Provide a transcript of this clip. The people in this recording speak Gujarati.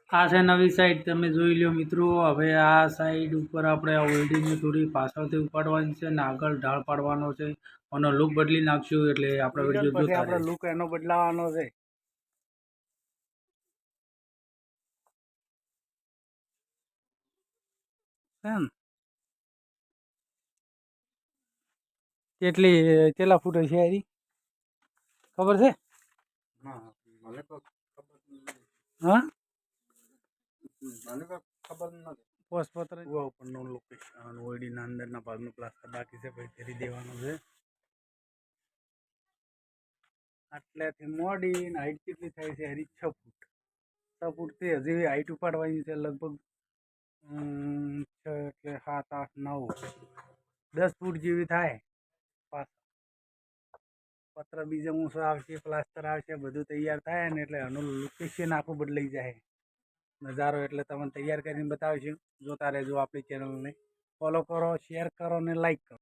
આ છે નવી સાઈડ, તમે જોઈ લો મિત્રો. હવે આ સાઈડ ઉપર આપણે આ વેલ્ડિંગની થોડી પાછળથી ઉપાડવાની છે ને આગળ ઢાળ પાડવાનો છે અને લુક બદલી નાખશું. એટલે આપણે વિડીયો જોતા આપણે લુક એનો બદલાવાનો છે. કેટલા ફૂટ હશે એની ખબર છે? હા, ખબર નથી. પોસ્ટપત્ર ઉપરનું લોકેશન ઓડીના અંદરના ભાગનું પ્લાસ્ટર બાકી છે, પછી કરી દેવાનું છે. આટલેથી મોડીને હાઈટ કેટલી થાય છે એની 6 ફૂટ. 6 ફૂટથી હજી હાઈટ ઉપાડવાની છે લગભગ 6 એટલે 7, 8, 9, 10 ફૂટ જેવી થાય. પત્ર બીજા ઊંચો આવશે, પ્લાસ્ટર આવશે, બધું તૈયાર થાય ને એટલે આનું લોકેશન આખું બદલાઈ જાય નજારો. એટલે તમને તૈયાર કરીને બતાવીશું. જોતા રહેજો. આપણી ચેનલને ફોલો કરો, શેર કરો ને લાઈક કરો.